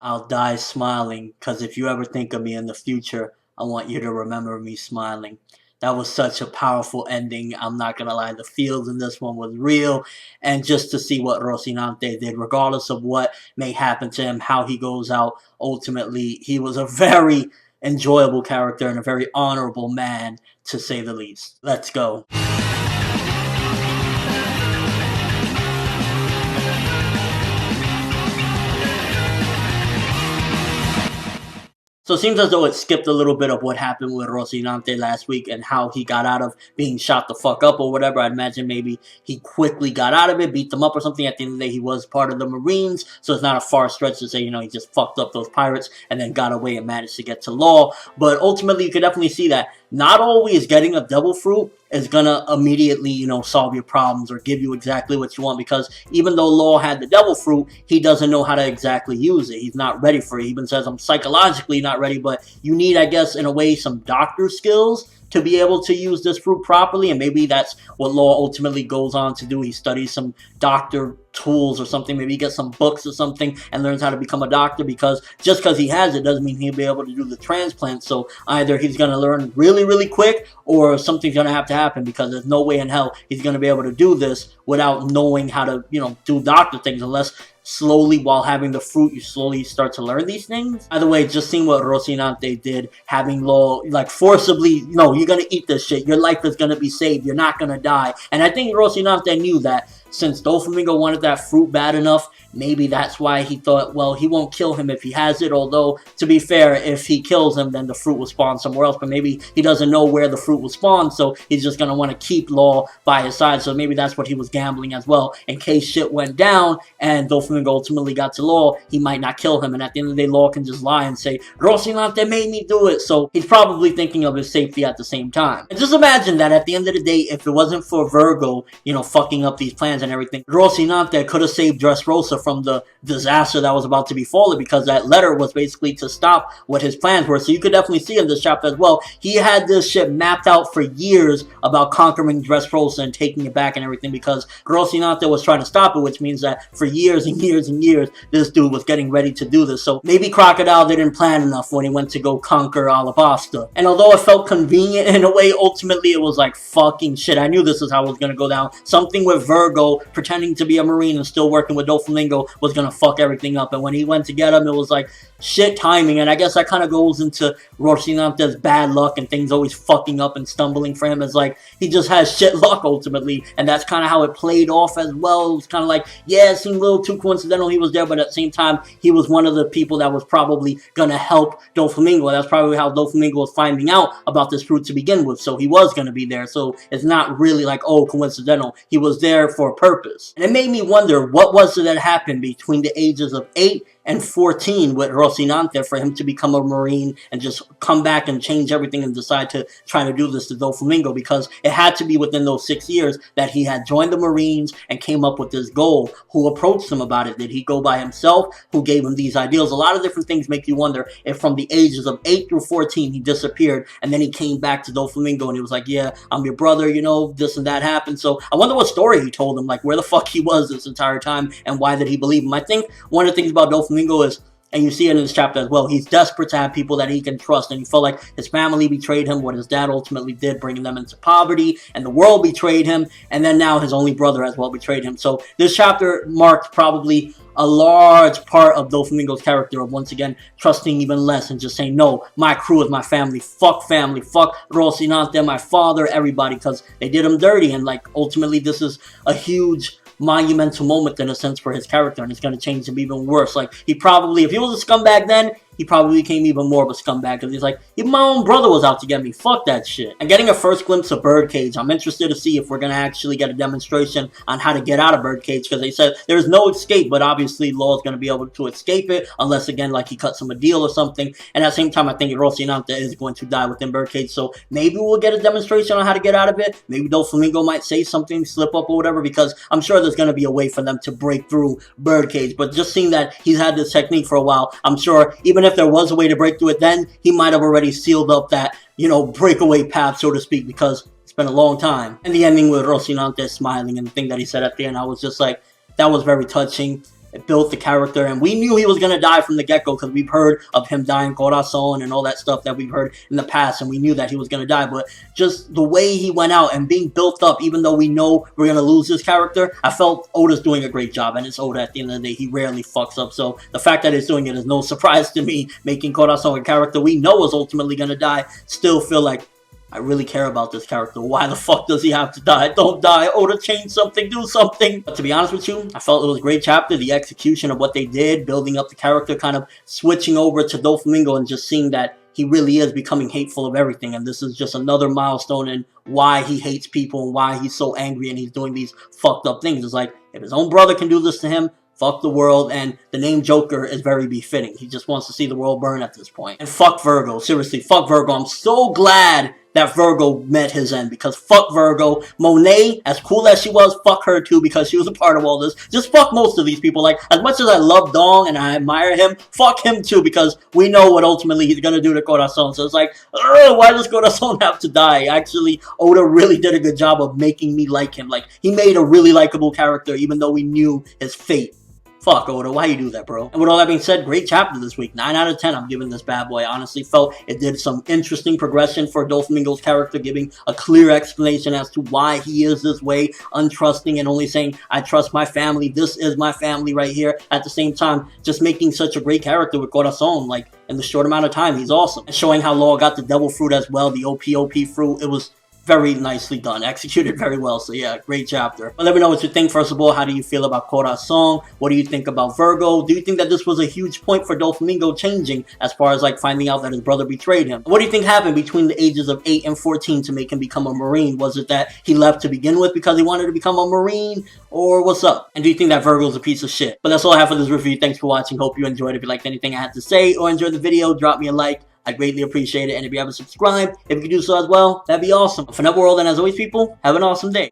I'll die smiling, because if you ever think of me in the future, I want you to remember me smiling. That was such a powerful ending. I'm not gonna lie, the feels in this one was real, and just to see what Rocinante did, regardless of what may happen to him, how he goes out, ultimately, he was a very enjoyable character and a very honorable man, to say the least. Let's go. So it seems as though it skipped a little bit of what happened with Rocinante last week and how he got out of being shot the fuck up or whatever. I'd imagine maybe he quickly got out of it, beat them up or something. At the end of the day, he was part of the Marines, so it's not a far stretch to say, you know, he just fucked up those pirates and then got away and managed to get to law. But ultimately, you could definitely see that not always getting a devil fruit is gonna immediately, you know, solve your problems or give you exactly what you want, because even though Law had the devil fruit, he doesn't know how to exactly use it. He's not ready for it. He even says, I'm psychologically not ready, but you need, I guess, in a way, some doctor skills to be able to use this fruit properly, and maybe that's what Law ultimately goes on to do. He studies some doctor tools or something, maybe he gets some books or something and learns how to become a doctor, because just because he has it doesn't mean he'll be able to do the transplant. So either he's going to learn really, really quick, or something's going to have to happen, because there's no way in hell he's going to be able to do this without knowing how to, you know, do doctor things, unless slowly, while having the fruit, you slowly start to learn these things. By the way, just seeing what Rocinante did, having Law like forcibly, no, you're gonna eat this shit, your life is gonna be saved, you're not gonna die. And I think Rocinante knew that, since Doflamingo wanted that fruit bad enough, maybe that's why he thought, well, he won't kill him if he has it. Although, to be fair, if he kills him, then the fruit will spawn somewhere else. But maybe he doesn't know where the fruit will spawn, so he's just going to want to keep Law by his side. So maybe that's what he was gambling as well. In case shit went down and Doflamingo ultimately got to Law, he might not kill him. And at the end of the day, Law can just lie and say, Rocinante made me do it. So he's probably thinking of his safety at the same time. And just imagine that at the end of the day, if it wasn't for Virgo, you know, fucking up these plans and everything, Rocinante could have saved Dressrosa from the disaster that was about to befall it, because that letter was basically to stop what his plans were. So you could definitely see in this chapter as well, he had this shit mapped out for years about conquering Dressrosa and taking it back and everything, because Rocinante was trying to stop it, which means that for years and years and years, this dude was getting ready to do this. So maybe Crocodile didn't plan enough when he went to go conquer Alabasta. And although it felt convenient in a way, ultimately it was like, fucking shit, I knew this is how it was going to go down. Something with Virgo pretending to be a Marine and still working with Doflamingo was gonna fuck everything up. And when he went to get him, it was like shit timing. And I guess that kind of goes into Rocinante's bad luck and things always fucking up and stumbling for him. It's like he just has shit luck ultimately, and that's kind of how it played off as well. It was kind of like, yeah, it seemed a little too coincidental he was there, but at the same time, he was one of the people that was probably gonna help Doflamingo. That's probably how Doflamingo was finding out about this fruit to begin with. So he was gonna be there. So it's not really like, oh, coincidental. He was there for a purpose. And it made me wonder, what was it that happened between the ages of 8 and 14 with Rocinante for him to become a Marine and just come back and change everything and decide to try to do this to Doflamingo, because it had to be within those 6 years that he had joined the Marines and came up with this goal. Who approached him about it? Did he go by himself? Who gave him these ideals? A lot of different things make you wonder if from the ages of 8 through 14 he disappeared and then he came back to Doflamingo and he was like, yeah, I'm your brother, you know, this and that happened. So I wonder what story he told him, like where the fuck he was this entire time and why did he believe him. I think one of the things about Doflamingo is, and you see it in this chapter as well, he's desperate to have people that he can trust, and he felt like his family betrayed him, what his dad ultimately did, bringing them into poverty, and the world betrayed him, and then now his only brother as well betrayed him. So this chapter marked probably a large part of Doflamingo's character of, once again, trusting even less and just saying, no, my crew is my family, fuck Rocinante, my father, everybody, because they did him dirty, and like ultimately this is a huge monumental moment in a sense for his character, and it's going to change him even worse. Like he probably, if he was a scumbag then, he probably became even more of a scumbag, because he's like, even my own brother was out to get me, fuck that shit. And getting a first glimpse of Birdcage, I'm interested to see if we're going to actually get a demonstration on how to get out of Birdcage, because they said there's no escape, but obviously Law's going to be able to escape it, unless again, like he cuts him a deal or something. And at the same time, I think Rocinante is going to die within Birdcage, so maybe we'll get a demonstration on how to get out of it. Maybe Doflamingo might say something, slip up or whatever, because I'm sure there's going to be a way for them to break through Birdcage. But just seeing that he's had this technique for a while, I'm sure even if there was a way to break through it then, he might have already sealed up that, you know, breakaway path, so to speak, because it's been a long time. And the ending with Rocinante smiling and the thing that he said at the end, I was just like, that was very touching. It built the character, and we knew he was going to die from the get-go because we've heard of him dying Corazon and all that stuff that we've heard in the past, and we knew that he was going to die. But just the way he went out and being built up, even though we know we're going to lose this character, I felt Oda's doing a great job, and it's Oda at the end of the day. He rarely fucks up, so the fact that he's doing it is no surprise to me. Making Corazon a character we know is ultimately going to die, still feel like I really care about this character. Why the fuck does he have to die? Don't die. Oda, change something. Do something. But to be honest with you, I felt it was a great chapter. The execution of what they did, building up the character, kind of switching over to Doflamingo and just seeing that he really is becoming hateful of everything. And this is just another milestone in why he hates people and why he's so angry and he's doing these fucked up things. It's like, if his own brother can do this to him, fuck the world, and the name Joker is very befitting. He just wants to see the world burn at this point. And fuck Virgo. Seriously, fuck Virgo. I'm so glad that Virgo met his end, because fuck Virgo. Monet, as cool as she was, fuck her too, because she was a part of all this. Just fuck most of these people. Like, as much as I love Dong and I admire him, fuck him too, because we know what ultimately he's gonna do to Corazon. So it's like, why does Corazon have to die? Actually, Oda really did a good job of making me like him. Like, he made a really likable character, even though we knew his fate. Fuck, Oda, why you do that, bro? And with all that being said, great chapter this week. 9 out of 10, I'm giving this bad boy. I honestly felt it did some interesting progression for Doflamingo's character, giving a clear explanation as to why he is this way, untrusting and only saying, I trust my family. This is my family right here. At the same time, just making such a great character with Corazon. Like, in the short amount of time, he's awesome. And showing how Law got the devil fruit as well, the OPOP fruit. It was very nicely done, executed very well. So yeah, great chapter. But let me know what you think. First of all, how do you feel about Corazon? What do you think about Virgo? Do you think that this was a huge point for Doflamingo changing, as far as like finding out that his brother betrayed him? What do you think happened between the ages of 8 and 14 to make him become a Marine? Was it that he left to begin with because he wanted to become a Marine, or what's up? And do you think that Virgo's a piece of shit? But that's all I have for this review. Thanks for watching. Hope you enjoyed. If you liked anything I had to say or enjoyed the video, drop me a like. I greatly appreciate it. And if you haven't subscribed, if you could do so as well, that'd be awesome. For ForneverWorld, and as always, people, have an awesome day.